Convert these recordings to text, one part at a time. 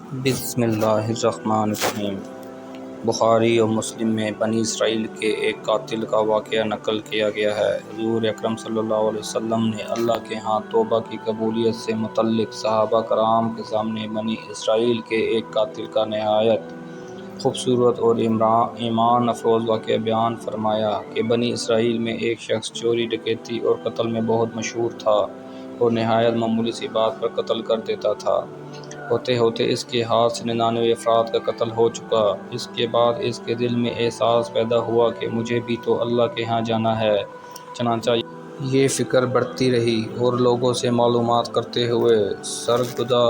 بسم اللہ الرحمن الرحیم۔ بخاری اور مسلم میں بنی اسرائیل کے ایک قاتل کا واقعہ نقل کیا گیا ہے۔ حضور اکرم صلی اللہ علیہ وسلم نے اللہ کے ہاں توبہ کی قبولیت سے متعلق صحابہ کرام کے سامنے بنی اسرائیل کے ایک قاتل کا نہایت خوبصورت اور ایمان افروز واقعہ بیان فرمایا کہ بنی اسرائیل میں ایک شخص چوری، ڈکیتی اور قتل میں بہت مشہور تھا اور نہایت معمولی سی بات پر قتل کر دیتا تھا۔ ہوتے ہوتے اس کے ہاتھ سے 99 افراد کا قتل ہو چکا۔ اس کے بعد اس کے دل میں احساس پیدا ہوا کہ مجھے بھی تو اللہ کے ہاں جانا ہے۔ چنانچہ یہ فکر بڑھتی رہی اور لوگوں سے معلومات کرتے ہوئے سرگردہ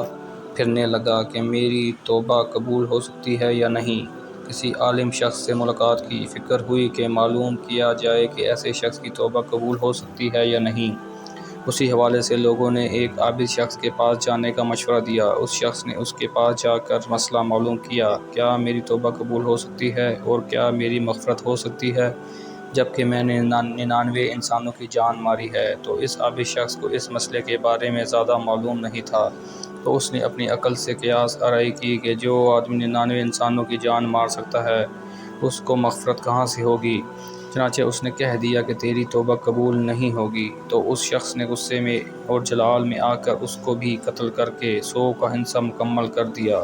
پھرنے لگا کہ میری توبہ قبول ہو سکتی ہے یا نہیں۔ کسی عالم شخص سے ملاقات کی فکر ہوئی کہ معلوم کیا جائے کہ ایسے شخص کی توبہ قبول ہو سکتی ہے یا نہیں۔ اسی حوالے سے لوگوں نے ایک عابد شخص کے پاس جانے کا مشورہ دیا۔ اس شخص نے اس کے پاس جا کر مسئلہ معلوم کیا، کیا میری توبہ قبول ہو سکتی ہے اور کیا میری مغفرت ہو سکتی ہے جبکہ میں نے 99 انسانوں کی جان ماری ہے؟ تو اس عابد شخص کو اس مسئلے کے بارے میں زیادہ معلوم نہیں تھا، تو اس نے اپنی عقل سے قیاس آرائی کی کہ جو آدمی 99 انسانوں کی جان مار سکتا ہے اس کو مغفرت کہاں سے ہوگی؟ چنانچہ اس نے کہہ دیا کہ تیری توبہ قبول نہیں ہوگی۔ تو اس شخص نے غصے میں اور جلال میں آ کر اس کو بھی قتل کر کے 100 کا حصہ مکمل کر دیا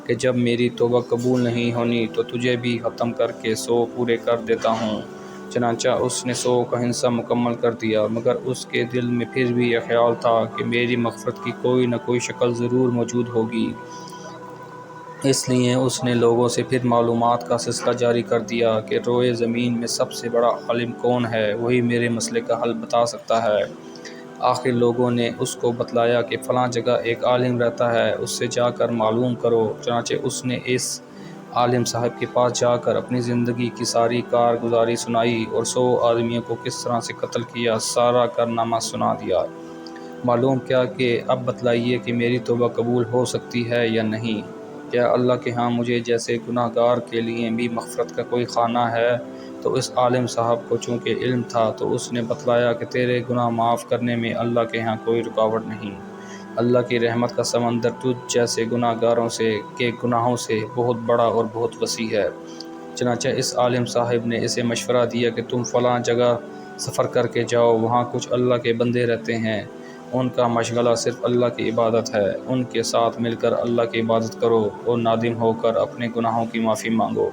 کہ جب میری توبہ قبول نہیں ہونی تو تجھے بھی ختم کر کے 100 پورے کر دیتا ہوں۔ چنانچہ اس نے 100 کا حصہ مکمل کر دیا، مگر اس کے دل میں پھر بھی یہ خیال تھا کہ میری مغفرت کی کوئی نہ کوئی شکل ضرور موجود ہوگی۔ اس لیے اس نے لوگوں سے پھر معلومات کا سلسلہ جاری کر دیا کہ روئے زمین میں سب سے بڑا عالم کون ہے، وہی میرے مسئلے کا حل بتا سکتا ہے۔ آخر لوگوں نے اس کو بتلایا کہ فلاں جگہ ایک عالم رہتا ہے، اس سے جا کر معلوم کرو۔ چنانچہ اس نے اس عالم صاحب کے پاس جا کر اپنی زندگی کی ساری کارگزاری سنائی اور 100 آدمیوں کو کس طرح سے قتل کیا سارا کارنامہ سنا دیا۔ معلوم کیا کہ اب بتلائیے کہ میری توبہ قبول ہو سکتی ہے یا نہیں؟ کیا اللہ کے ہاں مجھے جیسے گناہ گار کے لیے بھی مغفرت کا کوئی خانہ ہے؟ تو اس عالم صاحب کو چونکہ علم تھا تو اس نے بتلایا کہ تیرے گناہ معاف کرنے میں اللہ کے ہاں کوئی رکاوٹ نہیں۔ اللہ کی رحمت کا سمندر تجھ جیسے گناہ گاروں کے گناہوں سے بہت بڑا اور بہت وسیع ہے۔ چنانچہ اس عالم صاحب نے اسے مشورہ دیا کہ تم فلاں جگہ سفر کر کے جاؤ، وہاں کچھ اللہ کے بندے رہتے ہیں، ان کا مشغلہ صرف اللہ کی عبادت ہے، ان کے ساتھ مل کر اللہ کی عبادت کرو اور نادم ہو کر اپنے گناہوں کی معافی مانگو،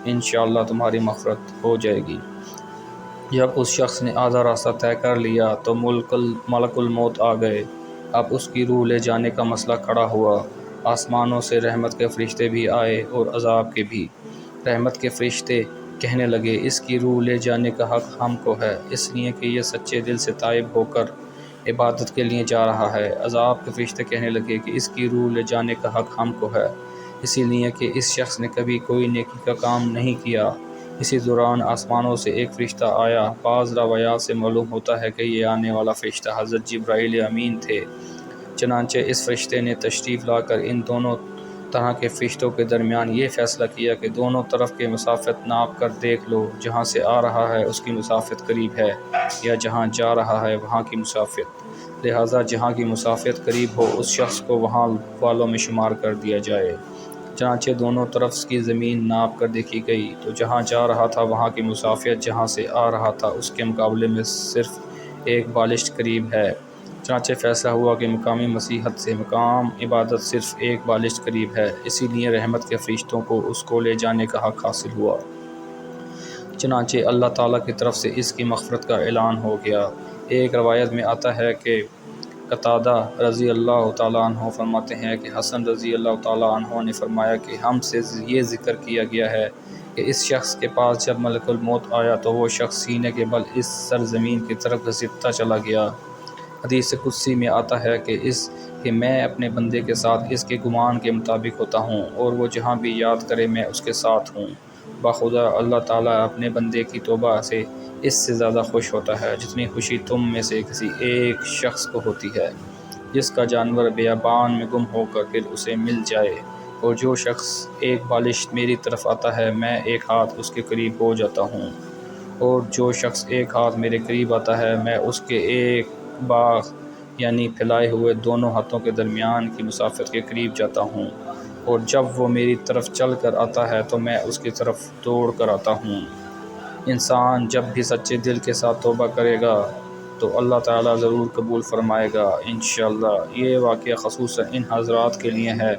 انشاءاللہ تمہاری مغفرت ہو جائے گی۔ جب اس شخص نے آدھا راستہ طے کر لیا تو ملک الموت آ گئے۔ اب اس کی روح لے جانے کا مسئلہ کھڑا ہوا۔ آسمانوں سے رحمت کے فرشتے بھی آئے اور عذاب کے بھی۔ رحمت کے فرشتے کہنے لگے، اس کی روح لے جانے کا حق ہم کو ہے، اس لیے کہ یہ سچے دل سے تائب ہو کر عبادت کے لیے جا رہا ہے۔ عذاب کے فرشتے کہنے لگے کہ اس کی روح لے جانے کا حق ہم کو ہے، اسی لیے کہ اس شخص نے کبھی کوئی نیکی کا کام نہیں کیا۔ اسی دوران آسمانوں سے ایک فرشتہ آیا۔ بعض روایات سے معلوم ہوتا ہے کہ یہ آنے والا فرشتہ حضرت جبرائیل امین تھے۔ چنانچہ اس فرشتے نے تشریف لا کر ان دونوں طرح کے فرشتوں کے درمیان یہ فیصلہ کیا کہ دونوں طرف کے مسافت ناپ کر دیکھ لو، جہاں سے آ رہا ہے اس کی مسافت قریب ہے یا جہاں جا رہا ہے وہاں کی مسافت، لہٰذا جہاں کی مسافت قریب ہو اس شخص کو وہاں والوں میں شمار کر دیا جائے۔ چنانچہ دونوں طرف کی زمین ناپ کر دیکھی گئی تو جہاں جا رہا تھا وہاں کی مسافت جہاں سے آ رہا تھا اس کے مقابلے میں صرف ایک بالشت قریب ہے۔ چنانچہ فیصلہ ہوا کہ مقامی مسیحت سے مقام عبادت صرف ایک بالشت قریب ہے، اسی لیے رحمت کے فرشتوں کو اس کو لے جانے کا حق حاصل ہوا۔ چنانچہ اللہ تعالیٰ کی طرف سے اس کی مغفرت کا اعلان ہو گیا۔ ایک روایت میں آتا ہے کہ قتادہ رضی اللہ تعالیٰ عنہ فرماتے ہیں کہ حسن رضی اللہ تعالیٰ عنہ نے فرمایا کہ ہم سے یہ ذکر کیا گیا ہے کہ اس شخص کے پاس جب ملک الموت آیا تو وہ شخص سینے کے بل اس سرزمین کی طرف گھسیٹتا چلا گیا۔ حدیث قدسی میں آتا ہے کہ میں اپنے بندے کے ساتھ اس کے گمان کے مطابق ہوتا ہوں اور وہ جہاں بھی یاد کرے میں اس کے ساتھ ہوں۔ بخدا اللہ تعالیٰ اپنے بندے کی توبہ سے اس سے زیادہ خوش ہوتا ہے جتنی خوشی تم میں سے کسی ایک شخص کو ہوتی ہے جس کا جانور بیابان میں گم ہو کر پھر اسے مل جائے، اور جو شخص ایک بالشت میری طرف آتا ہے میں ایک ہاتھ اس کے قریب ہو جاتا ہوں، اور جو شخص ایک ہاتھ میرے قریب آتا ہے میں اس کے ایک باغ یعنی پھیلائے ہوئے دونوں ہاتھوں کے درمیان کی مسافت کے قریب جاتا ہوں۔ اور جب وہ میری طرف چل کر آتا ہے تو میں اس کی طرف دوڑ کر آتا ہوں۔ انسان جب بھی سچے دل کے ساتھ توبہ کرے گا تو اللہ تعالیٰ ضرور قبول فرمائے گا انشاءاللہ۔ یہ واقعہ خصوصاً ان حضرات کے لیے ہے،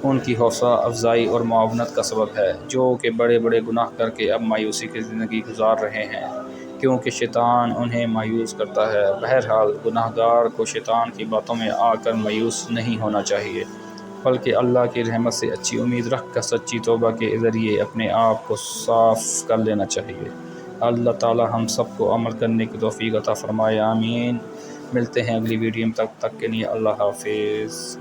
ان کی حوصلہ افزائی اور معاونت کا سبب ہے جو کہ بڑے بڑے گناہ کر کے اب مایوسی کی زندگی گزار رہے ہیں، کیونکہ شیطان انہیں مایوس کرتا ہے۔ بہرحال گناہ گار کو شیطان کی باتوں میں آ کر مایوس نہیں ہونا چاہیے، بلکہ اللہ کی رحمت سے اچھی امید رکھ کر سچی توبہ کے ذریعے اپنے آپ کو صاف کر لینا چاہیے۔ اللہ تعالی ہم سب کو عمل کرنے کی توفیق عطا فرمائے، آمین۔ ملتے ہیں اگلی ویڈیو میں، تب تک کے لیے اللہ حافظ۔